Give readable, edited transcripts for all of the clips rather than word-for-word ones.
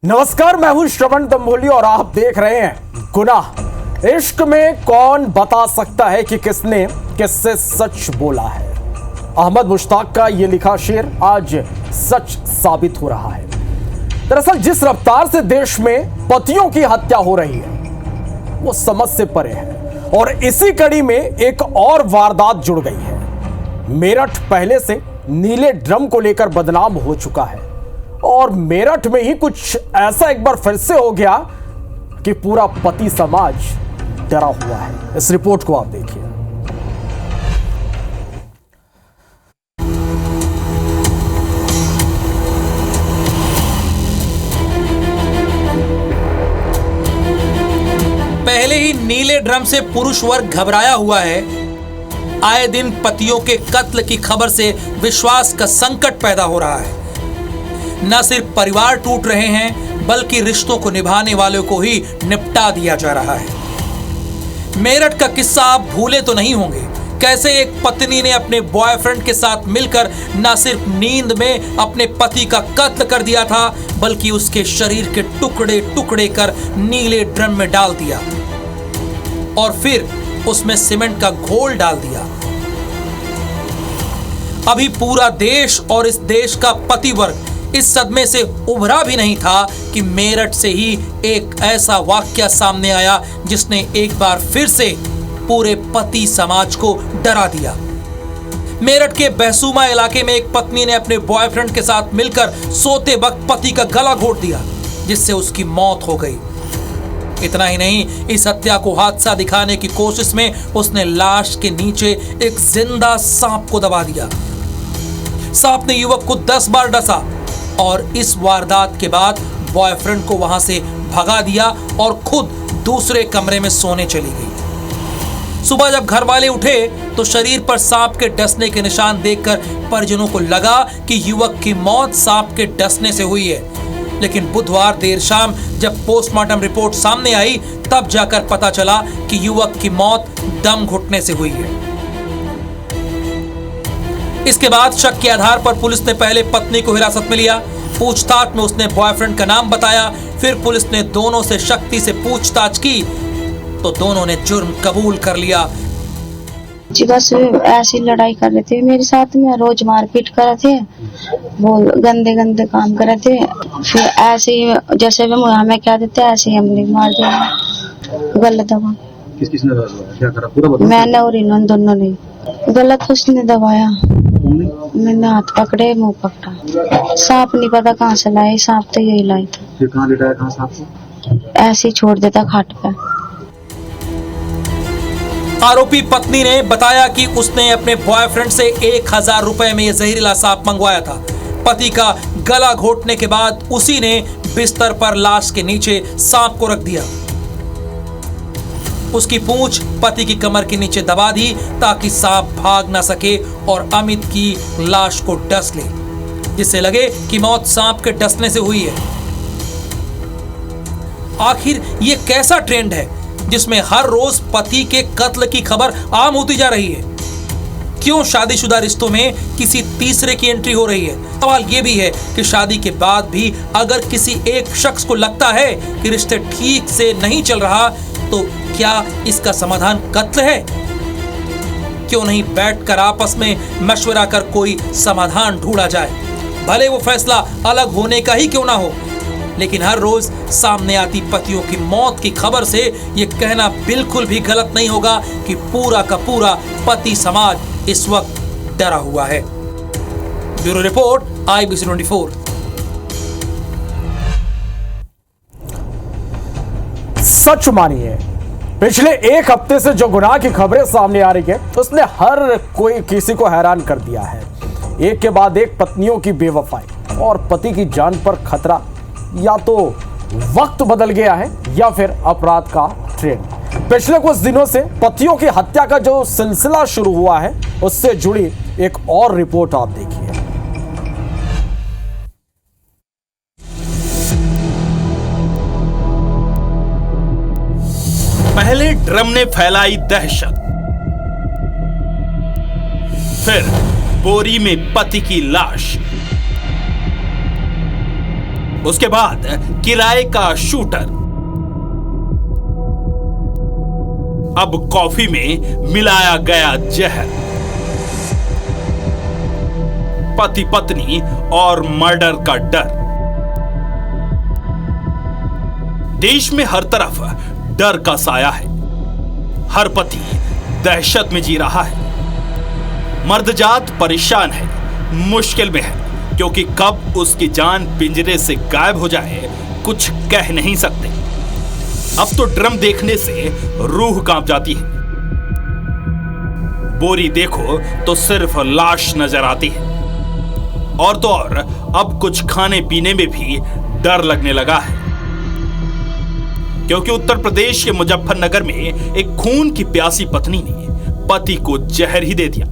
नमस्कार, मैं हूं श्रवण तंबोली और आप देख रहे हैं गुनाह। इश्क में कौन बता सकता है कि किसने किससे सच बोला है। अहमद मुश्ताक का यह लिखा शेर आज सच साबित हो रहा है। दरअसल जिस रफ्तार से देश में पतियों की हत्या हो रही है वो समझ से परे है और इसी कड़ी में एक और वारदात जुड़ गई है। मेरठ पहले से नीले ड्रम को लेकर बदनाम हो चुका है और मेरठ में ही कुछ ऐसा एक बार फिर से हो गया कि पूरा पति समाज डरा हुआ है। इस रिपोर्ट को आप देखिए। पहले ही नीले ड्रम से पुरुष वर्ग घबराया हुआ है। आए दिन पतियों के कत्ल की खबर से विश्वास का संकट पैदा हो रहा है। न सिर्फ परिवार टूट रहे हैं बल्कि रिश्तों को निभाने वालों को ही निपटा दिया जा रहा है। मेरठ का किस्सा आप भूले तो नहीं होंगे। कैसे एक पत्नी ने अपने बॉयफ्रेंड के साथ मिलकर न सिर्फ नींद में अपने पति का कत्ल कर दिया था बल्कि उसके शरीर के टुकड़े टुकड़े कर नीले ड्रम में डाल दिया और फिर उसमें सीमेंट का घोल डाल दिया। अभी पूरा देश और इस देश का पति वर्ग इस सदमे से उभरा भी नहीं था कि मेरठ से ही एक ऐसा वाकया सामने आया जिसने एक बार फिर से पूरे पति समाज को डरा दिया। मेरठ के बहसूमा इलाके में एक पत्नी ने अपने बॉयफ्रेंड के साथ मिलकर सोते वक्त पति का गला घोट दिया जिससे उसकी मौत हो गई। इतना ही नहीं, इस हत्या को हादसा दिखाने की कोशिश में उसने लाश के नीचे एक जिंदा सांप को दबा दिया। सांप ने युवक को 10 बार डसा और इस वारदात के बाद बॉयफ्रेंड को वहां से भगा दिया और खुद दूसरे कमरे में सोने चली गई। सुबह जब घर वाले उठे तो शरीर पर सांप के डसने के निशान देखकर परिजनों को लगा कि युवक की मौत सांप के डसने से हुई है। लेकिन बुधवार देर शाम जब पोस्टमार्टम रिपोर्ट सामने आई तब जाकर पता चला कि युवक की मौत दम घुटने से हुई है। इसके बाद शक के आधार पर पुलिस ने पहले पत्नी को हिरासत में लिया। पूछताछ में उसने बॉयफ्रेंड का नाम बताया। फिर पुलिस ने दोनों से सख्ती से पूछताछ की तो दोनों ने जुर्म कबूल कर लिया। जी बस ऐसी लड़ाई कर रहे थे मेरे साथ में, रोज मारपीट कर रहे थे, वो गंदे गंदे काम कर रहे थे। फिर ऐसे ही जैसे भी हमें क्या देते ऐसे ही हमने मार दिया। गलत दबा किसने दबाया? क्या करा पूरा बता। मैंने और इन्होंने दोनों ने। गलत उसने दबाया। मैंने हाथ पकड़े, मुंह पकड़ा। सांप नहीं पता कहाँ से लाए, सांप तो यही लाई था। फिर कहाँ लेटाया, कहाँ सांप को? ऐसे ही छोड़ देता खाट पे। आरोपी पत्नी ने बताया कि उसने अपने बॉयफ्रेंड से 1000 रुपए में यह जहरीला सांप मंगवाया था। पति का गला घोटने के बाद उसी ने बिस्तर पर लाश के नीचे सांप को रख दिया। उसकी पूंछ पति की कमर के नीचे दबा दी ताकि सांप भाग ना सके और अमित की लाश को डस ले, जिससे लगे कि मौत सांप के डसने से हुई है। आखिर ये कैसा ट्रेंड है जिसमें हर रोज पति के कत्ल की खबर आम होती जा रही है? क्यों शादीशुदा रिश्तों में किसी तीसरे की एंट्री हो रही है? सवाल यह भी है कि शादी के बाद भी अगर किसी एक शख्स को लगता है कि रिश्ते ठीक से नहीं चल रहा तो क्या इसका समाधान कत्ल है? क्यों नहीं बैठकर आपस में मशवरा कर कोई समाधान ढूंढा जाए, भले वो फैसला अलग होने का ही क्यों ना हो। लेकिन हर रोज सामने आती पतियों की मौत की खबर से ये कहना बिल्कुल भी गलत नहीं होगा कि पूरा का पूरा पति समाज इस वक्त डरा हुआ है। Bureau report, IBC 24। सच मानिए, पिछले एक हफ्ते से जो गुनाह की खबरें सामने आ रही है उसने हर कोई किसी को हैरान कर दिया है। एक के बाद एक पत्नियों की बेवफाई और पति की जान पर खतरा। या तो वक्त बदल गया है या फिर अपराध का ट्रेंड। पिछले कुछ दिनों से पतियों की हत्या का जो सिलसिला शुरू हुआ है उससे जुड़ी एक और रिपोर्ट आप देखिए। पहले ड्रम ने फैलाई दहशत, फिर बोरी में पति की लाश, उसके बाद किराए का शूटर। अब कॉफी में मिलाया गया जहर। पति पत्नी और मर्डर का डर। देश में हर तरफ डर का साया है। हर पति दहशत में जी रहा है। मर्दजात परेशान है, मुश्किल में है, क्योंकि कब उसकी जान पिंजरे से गायब हो जाए कुछ कह नहीं सकते। अब तो ड्रम देखने से रूह कांप जाती है। बोरी देखो तो सिर्फ लाश नजर आती है। और तो और अब कुछ खाने पीने में भी डर लगने लगा है, क्योंकि उत्तर प्रदेश के मुजफ्फरनगर में एक खून की प्यासी पत्नी ने पति को जहर ही दे दिया,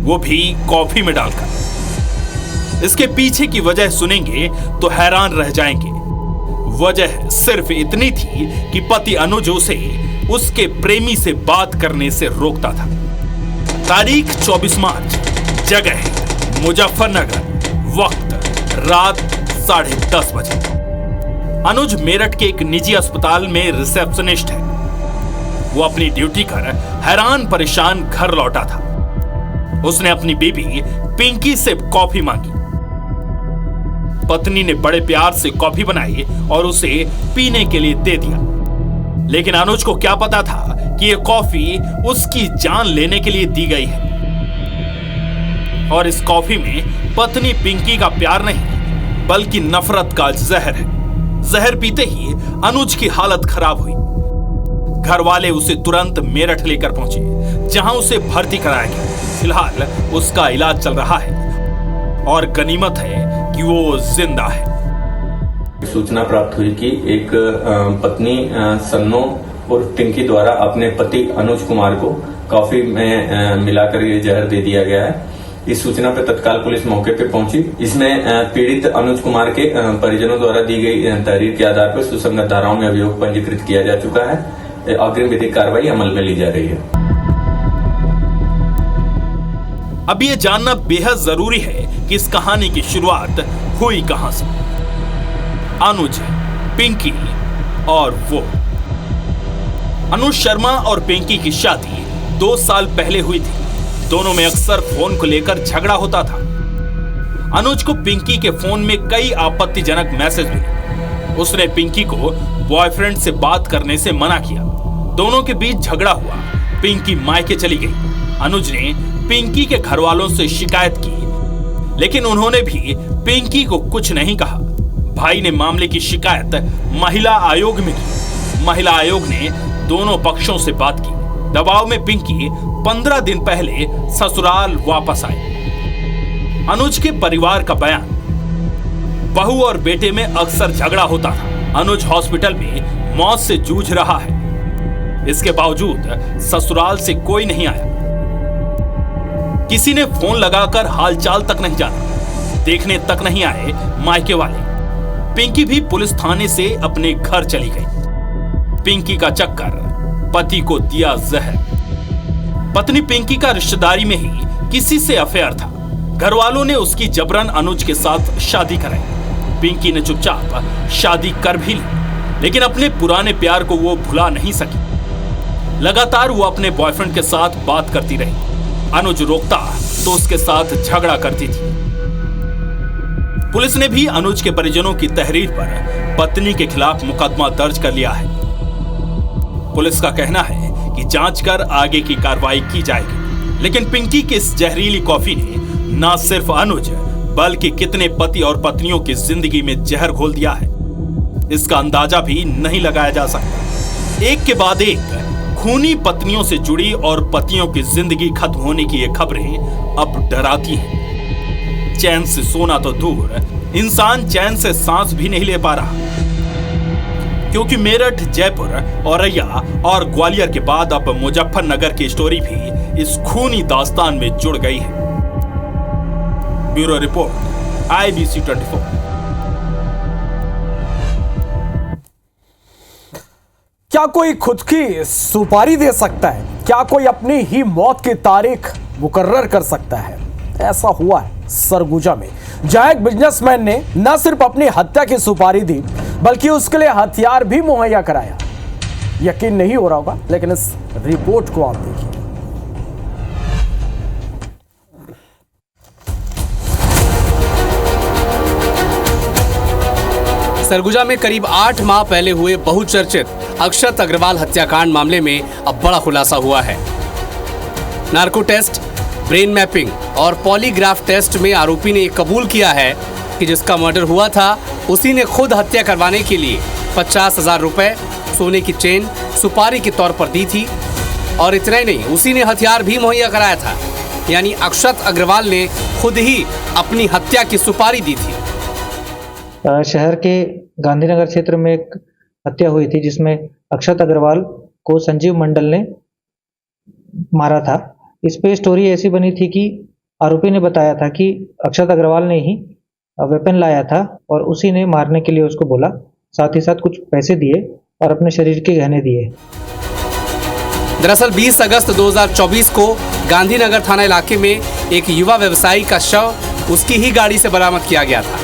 वो भी कॉफी में डालकर। इसके पीछे की वजह सुनेंगे तो हैरान रह जाएंगे। वजह सिर्फ इतनी थी कि पति अनुज उसे उसके प्रेमी से बात करने से रोकता था। तारीख 24 मार्च, जगह मुजफ्फरनगर, वक्त रात 10:30 बजे। अनुज मेरठ के एक निजी अस्पताल में रिसेप्शनिस्ट है। वो अपनी ड्यूटी कर हैरान परेशान घर लौटा था। उसने अपनी बेबी पिंकी से कॉफी मांगी। पत्नी ने बड़े प्यार से कॉफी बनाई और उसे पीने के लिए दे दिया। लेकिन अनुज को क्या पता था कि यह कॉफी उसकी जान लेने के लिए दी गई है। और इस कॉफी में पत्नी पिंकी का प्यार नहीं बल्कि नफरत का जहर है। जहर पीते ही अनुज की हालत खराब हुई। घर वाले उसे तुरंत मेरठ लेकर पहुंचे, जहां उसे भर्ती कराया गया। फिलहाल उसका इलाज चल रहा है और गनीमत है कि वो जिंदा है। सूचना प्राप्त हुई कि एक पत्नी सन्नो और पिंकी द्वारा अपने पति अनुज कुमार को कॉफी में मिलाकर ये जहर दे दिया गया है। इस सूचना पर तत्काल पुलिस मौके पर पहुंची। इसमें पीड़ित अनुज कुमार के परिजनों द्वारा दी गई तहरीर के आधार पर सुसंगत धाराओं में अभियोग पंजीकृत किया जा चुका है। अग्रिम विधिक कार्रवाई अमल में ली जा रही है। अब यह जानना बेहद जरूरी है कि इस कहानी की शुरुआत हुई कहां से। अनुज, पिंकी और वो। अनुज शर्मा और पिंकी की शादी 2 साल पहले हुई थी। दोनों में अक्सर फोन को लेकर झगड़ा होता था। अनुज को पिंकी के फोन में कई आपत्तिजनक मैसेज मिले। उसने पिंकी को बॉयफ्रेंड से बात करने से मना किया। दोनों के बीच झगड़ा हुआ। पिंकी मायके चली गई। अनुज ने पिंकी के घर वालों से शिकायत की, लेकिन उन्होंने भी पिंकी को कुछ नहीं कहा। भाई ने मामले की शिकायत महिला आयोग में की। महिला आयोग ने दोनों पक्षों से बात की। दबाव में पिंकी 15 दिन पहले ससुराल वापस आई। अनुज के परिवार का बयान, बहू और बेटे में अक्सर झगड़ा होता था। अनुज हॉस्पिटल में मौत से जूझ रहा है। इसके बावजूद ससुराल से कोई नहीं आया। किसी ने फोन लगाकर हालचाल तक नहीं जाना। देखने तक नहीं आए मायके वाले। पिंकी भी पुलिस थाने से अपने घर चली गई। पिंकी का चक्कर, पति को दिया जहर। पत्नी पिंकी का रिश्तेदारी में ही किसी से अफेयर था। घर वालों ने उसकी जबरन अनुज के साथ शादी कराई। पिंकी ने चुपचाप शादी कर भी ली, लेकिन अपने पुराने प्यार को वो भुला नहीं सकी। लगातार वो अपने बॉयफ्रेंड के साथ बात करती रही। अनुज रोकता तो उसके साथ झगड़ा करती थी। पुलिस ने भी अनुज के परिजनों की तहरीर पर पत्नी के खिलाफ मुकदमा दर्ज कर लिया है। पुलिस का कहना है कि जांच कर आगे की कार्रवाई की जाएगी। लेकिन पिंकी की इस जहरीली कॉफी ने न सिर्फ अनुज बल्कि कितने पति और पत्नियों की जिंदगी में जहर घोल दिया है, इसका अंदाजा भी नहीं लगाया जा सकता। एक के बाद एक खूनी पत्नियों से जुड़ी और पतियों की जिंदगी खत्म होने की ये खबरें अब डराती हैं। चैन से सोना तो दूर, इंसान चैन से सांस भी नहीं ले पा रहा, क्योंकि मेरठ, जयपुर, औरैया और ग्वालियर के बाद अब मुजफ्फरनगर की स्टोरी भी इस खूनी दास्तान में जुड़ गई है। Bureau report, IBC 24। क्या कोई खुद की सुपारी दे सकता है? क्या कोई अपनी ही मौत की तारीख मुकर्रर कर सकता है? ऐसा हुआ है। सरगुजा में, जहां एक बिजनेसमैन ने न सिर्फ अपनी हत्या की सुपारी दी बल्कि उसके लिए हथियार भी मुहैया कराया। यकीन नहीं हो रहा होगा, लेकिन इस रिपोर्ट को आप देखिए। सरगुजा में करीब 8 माह पहले हुए बहुचर्चित अक्षत अग्रवाल हत्याकांड मामले में अब बड़ा खुलासा हुआ है। नार्को टेस्ट, ब्रेन मैपिंग और पॉलीग्राफ टेस्ट में आरोपी ने ये कबूल किया है कि जिसका मर्डर हुआ था उसी ने खुद हत्या करवाने के लिए 50,000 रुपए, सोने की चेन, सुपारी के तौर पर दी थी। और इतना ही नहीं, उसी ने हथियार भी मुहैया कराया था। यानी अक्षत अग्रवाल ने खुद ही अपनी हत्या की सुपारी दी थी। शहर के गांधीनगर क्षेत्र में एक हत्या हुई थी जिसमें अक्षत अग्रवाल को संजीव मंडल ने मारा था। इस पे स्टोरी ऐसी बनी थी कि आरोपी ने बताया था कि अक्षत अग्रवाल ने ही वेपन लाया था और उसी ने मारने के लिए उसको बोला, साथ ही साथ कुछ पैसे दिए और अपने शरीर के गहने दिए। दरअसल 20 अगस्त 2024 को गांधीनगर थाना इलाके में एक युवा व्यवसायी का शव उसकी ही गाड़ी से बरामद किया गया था।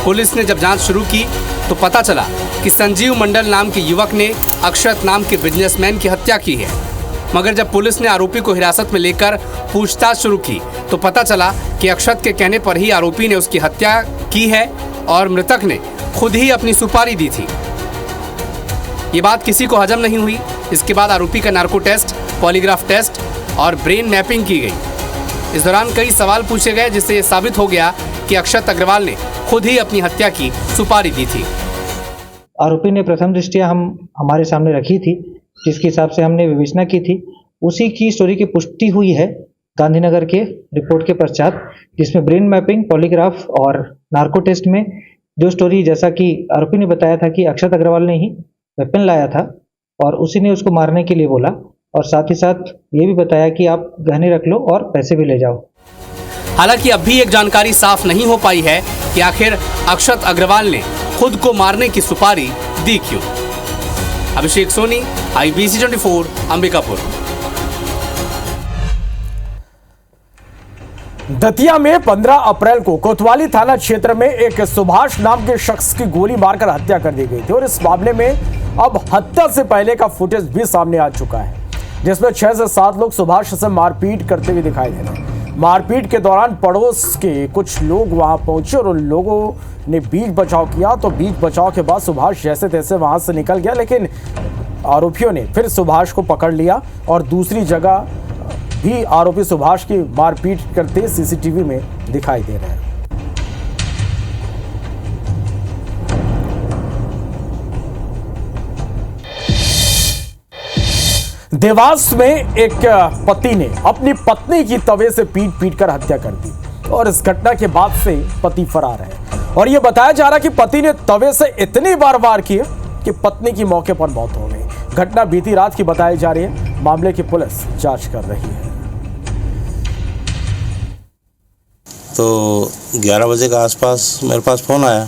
पुलिस ने जब जांच शुरू की तो पता चला कि संजीव मंडल नाम के युवक ने अक्षत नाम के बिजनेसमैन की हत्या की है। मगर जब पुलिस ने आरोपी को हिरासत में लेकर पूछताछ शुरू की तो पता चला कि अक्षत के कहने पर ही आरोपी ने उसकी हत्या की है और मृतक ने खुद ही अपनी सुपारी दी थी। ये बात किसी को हजम नहीं हुई। इसके बाद आरोपी का नार्को टेस्ट, पॉलीग्राफ टेस्ट और ब्रेन मैपिंग की गई। इस दौरान कई सवाल पूछे गए जिससे ये साबित हो गया कि अक्षत अग्रवाल ने खुद ही अपनी हत्या की सुपारी दी थी। आरोपी ने प्रथम दृष्टया हमारे सामने रखी थी, जिसके हिसाब से हमने विवेचना की थी। उसी की स्टोरी की पुष्टि हुई है गांधीनगर के रिपोर्ट के पश्चात, जिसमें ब्रेन मैपिंग, पॉलीग्राफ और नार्को टेस्ट में जो स्टोरी, जैसा कि आरोपी ने बताया था कि अक्षत अग्रवाल ने ही वेपन लाया था और उसी ने उसको मारने के लिए बोला, और साथ ही साथ ये भी बताया कि आप गहने रख लो और पैसे भी ले जाओ। हालांकि अब भी एक जानकारी साफ नहीं हो पाई है कि आखिर अक्षत अग्रवाल ने खुद को मारने की सुपारी दी क्यों। अभिषेक सोनी, IBC 24, अंबिकापुर। दतिया में 15 अप्रैल को कोतवाली थाना क्षेत्र में एक सुभाष नाम के शख्स की गोली मारकर हत्या कर दी गई थी और इस मामले में अब हत्या से पहले का फुटेज भी सामने आ चुका है, जिसमें 6 से 7 लोग सुभाष से मारपीट करते हुए दिखाई दे रहे हैं। मारपीट के दौरान पड़ोस के कुछ लोग वहां पहुंचे और उन लोगों ने बीच बचाव किया, तो बीच बचाव के बाद सुभाष जैसे तैसे वहां से निकल गया, लेकिन आरोपियों ने फिर सुभाष को पकड़ लिया और दूसरी जगह भी आरोपी सुभाष की मारपीट करते CCTV में दिखाई दे रहे हैं। देवास में एक पति ने अपनी पत्नी की तवे से पीट कर हत्या कर दी और इस घटना के बाद से पति फरार है और यह बताया जा रहा है कि पति ने तवे से इतनी बार वार किए कि पत्नी की मौके पर मौत हो गई। घटना बीती रात की बताई जा रही है। मामले की पुलिस जांच कर रही है। तो 11 बजे के आसपास मेरे पास फ़ोन आया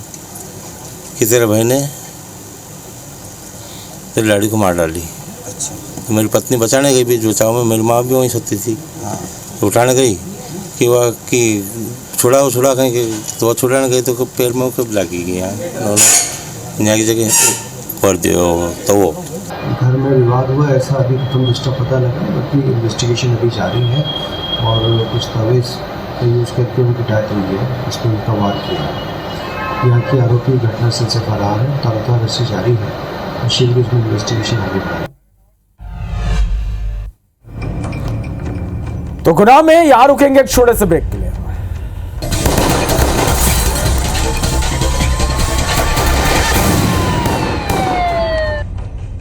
कि तेरे भाई ने तेरी लाड़ी को मार डाली। अच्छा। तो मेरी पत्नी बचाने गई भी, बचाव में मेरी माँ भी वहीं सती थी। हाँ। तो उठाने गई कि वह कि छुड़ा कहीं कि तो वह छुड़ाने गई तो पैर में कब लगी गई यहाँ की जगह पर दियो। तो वो घर में विवाद हुआ ऐसा अभी प्रथम दृष्टया पता लगा, बाकी इन्वेस्टिगेशन अभी जारी है और कुछ तवेज का यूज़ करके उनकी डेथ हुई है, इसमें उनका वार किया है। यहाँ की आरोपी घटनास्थल से फरार है, लगातार रस्सी जारी है और शीघ्र इसमें इन्वेस्टिगेशन आगे बढ़ाएगी। तो गुना में यहाँ रुकेंगे एक छोटे से ब्रेक के लिए।